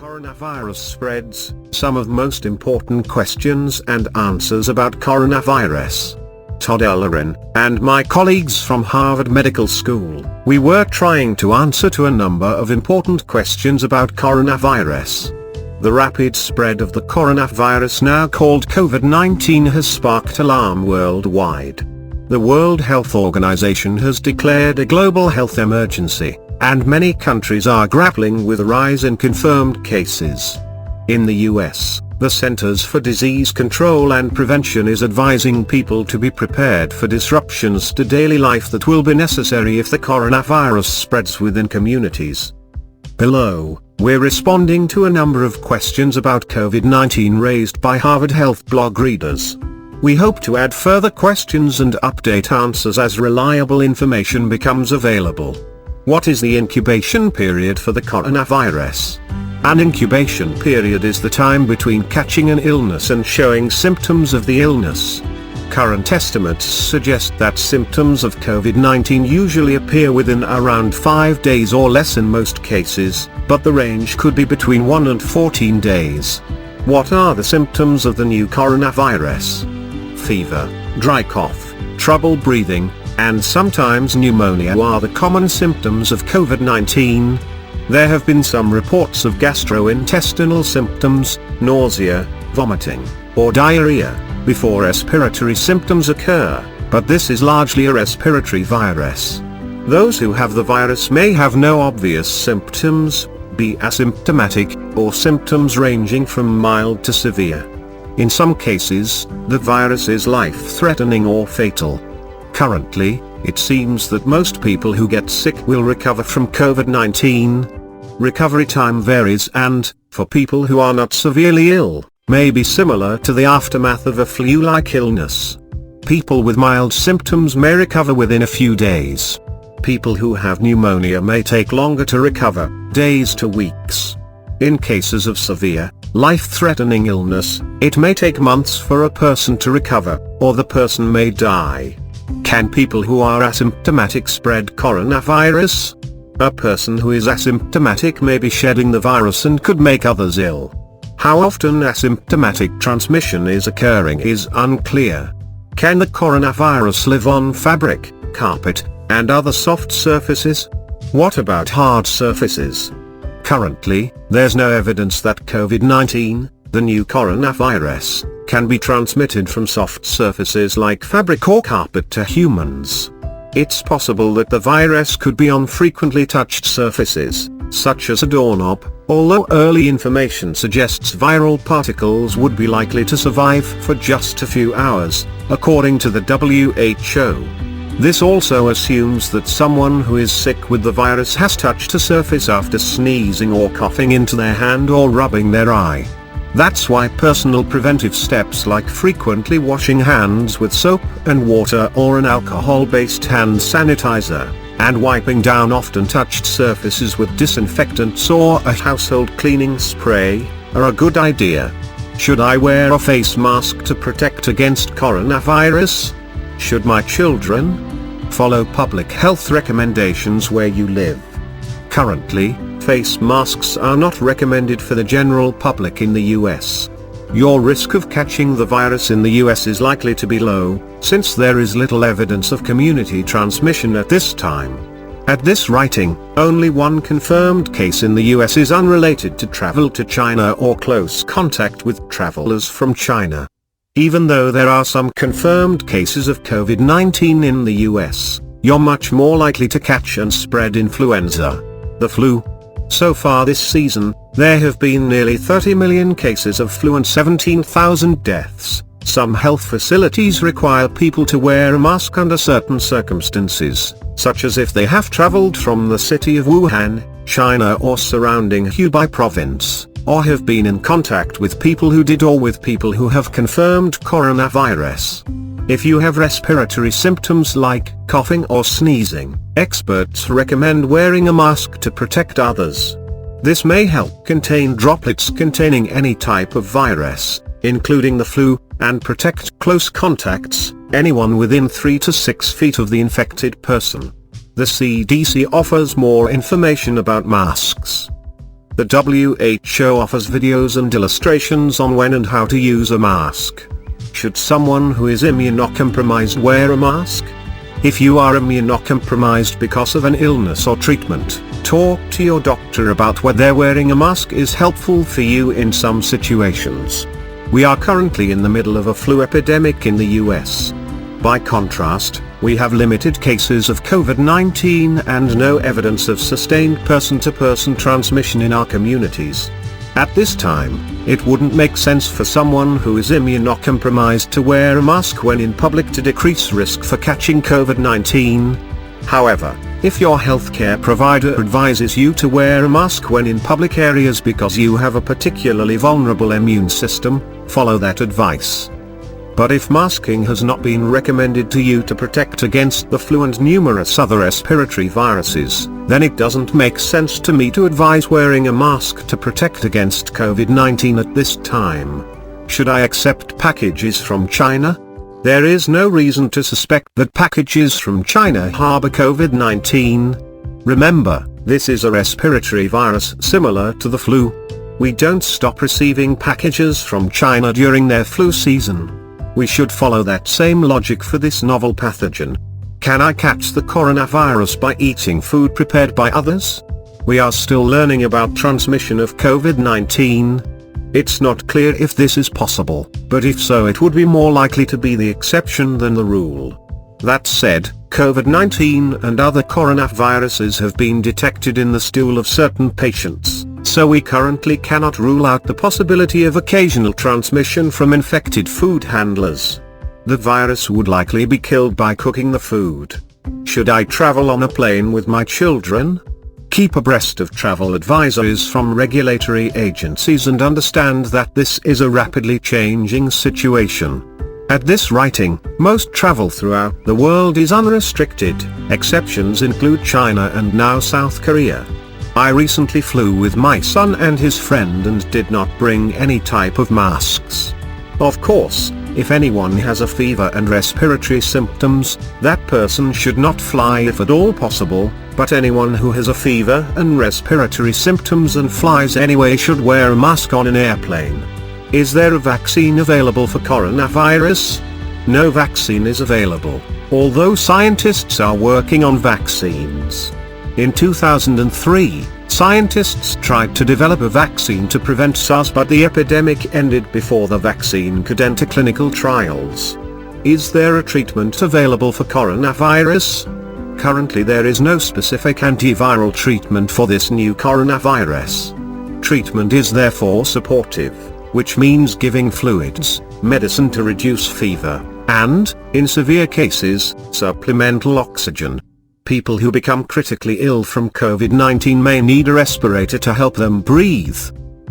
Coronavirus spreads, some of the most important questions and answers about coronavirus. Todd Ellerin, and my colleagues from Harvard Medical School, we were trying to answer to a number of important questions about coronavirus. The rapid spread of the coronavirus, now called COVID-19, has sparked alarm worldwide. The World Health Organization has declared a global health emergency, and many countries are grappling with a rise in confirmed cases. In the US, the Centers for Disease Control and Prevention is advising people to be prepared for disruptions to daily life that will be necessary if the coronavirus spreads within communities. Below, we're responding to a number of questions about COVID-19 raised by Harvard Health blog readers. We hope to add further questions and update answers as reliable information becomes available. What is the incubation period for the coronavirus? An incubation period is the time between catching an illness and showing symptoms of the illness. Current estimates suggest that symptoms of COVID-19 usually appear within around 5 days or less in most cases, but the range could be between 1 and 14 days. What are the symptoms of the new coronavirus? Fever, dry cough, trouble breathing, and sometimes pneumonia are the common symptoms of COVID-19. There have been some reports of gastrointestinal symptoms, nausea, vomiting, or diarrhea, before respiratory symptoms occur, but this is largely a respiratory virus. Those who have the virus may have no obvious symptoms, be asymptomatic, or symptoms ranging from mild to severe. In some cases, the virus is life-threatening or fatal. Currently, it seems that most people who get sick will recover from COVID-19. Recovery time varies and, for people who are not severely ill, may be similar to the aftermath of a flu-like illness. People with mild symptoms may recover within a few days. People who have pneumonia may take longer to recover, days to weeks. In cases of severe, life-threatening illness, it may take months for a person to recover, or the person may die. Can people who are asymptomatic spread coronavirus? A person who is asymptomatic may be shedding the virus and could make others ill. How often asymptomatic transmission is occurring is unclear. Can the coronavirus live on fabric, carpet, and other soft surfaces? What about hard surfaces? Currently, there's no evidence that COVID-19, the new coronavirus, can be transmitted from soft surfaces like fabric or carpet to humans. It's possible that the virus could be on frequently touched surfaces, such as a doorknob, although early information suggests viral particles would be likely to survive for just a few hours, according to the WHO. This also assumes that someone who is sick with the virus has touched a surface after sneezing or coughing into their hand or rubbing their eye. That's why personal preventive steps like frequently washing hands with soap and water or an alcohol-based hand sanitizer, and wiping down often touched surfaces with disinfectants or a household cleaning spray, are a good idea. Should I wear a face mask to protect against coronavirus? Should my children? Follow public health recommendations where you live. Currently, face masks are not recommended for the general public in the US. Your risk of catching the virus in the US is likely to be low, since there is little evidence of community transmission at this time. At this writing, only one confirmed case in the US is unrelated to travel to China or close contact with travelers from China. Even though there are some confirmed cases of COVID-19 in the US, you're much more likely to catch and spread influenza, the flu. So far this season, there have been nearly 30 million cases of flu and 17,000 deaths. Some health facilities require people to wear a mask under certain circumstances, such as if they have traveled from the city of Wuhan, China or surrounding Hubei province, or have been in contact with people who did or with people who have confirmed coronavirus. If you have respiratory symptoms like coughing or sneezing, experts recommend wearing a mask to protect others. This may help contain droplets containing any type of virus, including the flu, and protect close contacts, anyone within 3 to 6 feet of the infected person. The CDC offers more information about masks. The WHO offers videos and illustrations on when and how to use a mask. Should someone who is immunocompromised wear a mask? If you are immunocompromised because of an illness or treatment, talk to your doctor about whether wearing a mask is helpful for you in some situations. We are currently in the middle of a flu epidemic in the US. By contrast, we have limited cases of COVID-19 and no evidence of sustained person-to-person transmission in our communities. At this time, it wouldn't make sense for someone who is immunocompromised to wear a mask when in public to decrease risk for catching COVID-19. However, if your healthcare provider advises you to wear a mask when in public areas because you have a particularly vulnerable immune system, follow that advice. But if masking has not been recommended to you to protect against the flu and numerous other respiratory viruses, then it doesn't make sense to me to advise wearing a mask to protect against COVID-19 at this time. Should I accept packages from China? There is no reason to suspect that packages from China harbor COVID-19. Remember, this is a respiratory virus similar to the flu. We don't stop receiving packages from China during their flu season. We should follow that same logic for this novel pathogen. Can I catch the coronavirus by eating food prepared by others? We are still learning about transmission of COVID-19. It's not clear if this is possible, but if so it would be more likely to be the exception than the rule. That said, COVID-19 and other coronaviruses have been detected in the stool of certain patients, so we currently cannot rule out the possibility of occasional transmission from infected food handlers. The virus would likely be killed by cooking the food. Should I travel on a plane with my children? Keep abreast of travel advisories from regulatory agencies and understand that this is a rapidly changing situation. At this writing, most travel throughout the world is unrestricted. Exceptions include China and now South Korea. I recently flew with my son and his friend and did not bring any type of masks. Of course, if anyone has a fever and respiratory symptoms, that person should not fly if at all possible, but anyone who has a fever and respiratory symptoms and flies anyway should wear a mask on an airplane. Is there a vaccine available for coronavirus? No vaccine is available, although scientists are working on vaccines. In 2003, scientists tried to develop a vaccine to prevent SARS, but the epidemic ended before the vaccine could enter clinical trials. Is there a treatment available for coronavirus? Currently there is no specific antiviral treatment for this new coronavirus. Treatment is therefore supportive, which means giving fluids, medicine to reduce fever, and, in severe cases, supplemental oxygen. People who become critically ill from COVID-19 may need a respirator to help them breathe.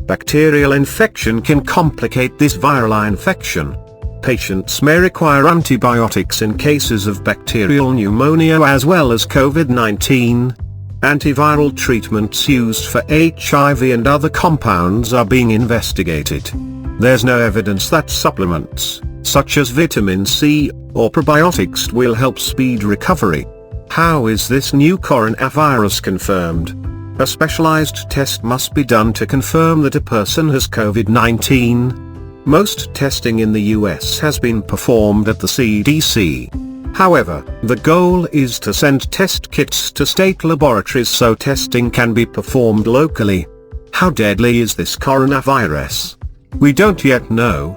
Bacterial infection can complicate this viral infection. Patients may require antibiotics in cases of bacterial pneumonia as well as COVID-19. Antiviral treatments used for HIV and other compounds are being investigated. There's no evidence that supplements, such as vitamin C, or probiotics will help speed recovery. How is this new coronavirus confirmed? A specialized test must be done to confirm that a person has COVID-19. Most testing in the US has been performed at the CDC. However, the goal is to send test kits to state laboratories so testing can be performed locally. How deadly is this coronavirus? We don't yet know.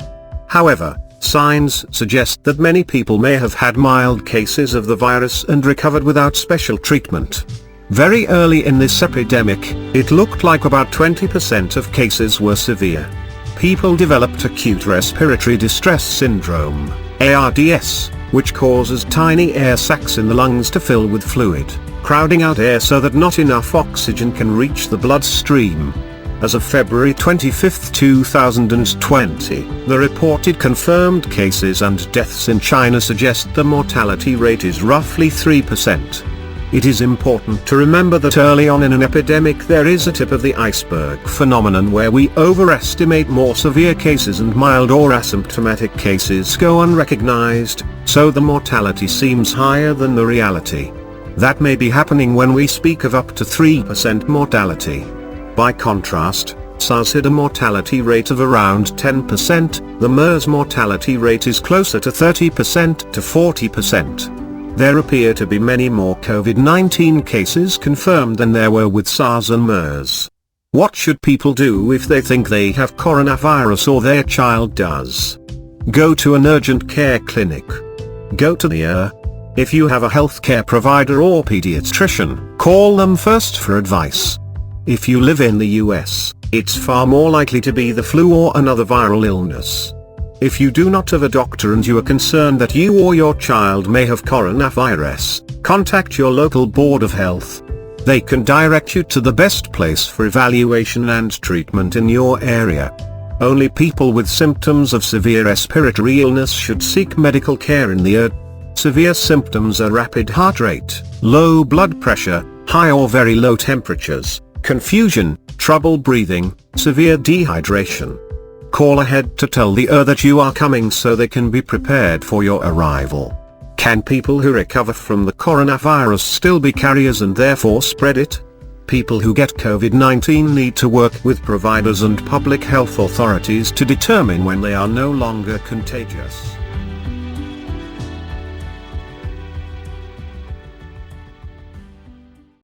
However, signs suggest that many people may have had mild cases of the virus and recovered without special treatment. Very early in this epidemic, it looked like about 20% of cases were severe. People developed acute respiratory distress syndrome, ARDS, which causes tiny air sacs in the lungs to fill with fluid, crowding out air so that not enough oxygen can reach the bloodstream. As of February 25, 2020, the reported confirmed cases and deaths in China suggest the mortality rate is roughly 3%. It is important to remember that early on in an epidemic there is a tip of the iceberg phenomenon where we overestimate more severe cases and mild or asymptomatic cases go unrecognized, so the mortality seems higher than the reality. That may be happening when we speak of up to 3% mortality. By contrast, SARS had a mortality rate of around 10%, the MERS mortality rate is closer to 30% to 40%. There appear to be many more COVID-19 cases confirmed than there were with SARS and MERS. What should people do if they think they have coronavirus or their child does? Go to an urgent care clinic. Go to the ER. If you have a healthcare provider or pediatrician, call them first for advice. If you live in the US, it's far more likely to be the flu or another viral illness. If you do not have a doctor and you are concerned that you or your child may have coronavirus, contact your local board of health. They can direct you to the best place for evaluation and treatment in your area. Only people with symptoms of severe respiratory illness should seek medical care in the ER. Severe symptoms are rapid heart rate, low blood pressure, high or very low temperatures, confusion, trouble breathing, severe dehydration. Call ahead to tell the ER that you are coming so they can be prepared for your arrival. Can people who recover from the coronavirus still be carriers and therefore spread it? People who get COVID-19 need to work with providers and public health authorities to determine when they are no longer contagious.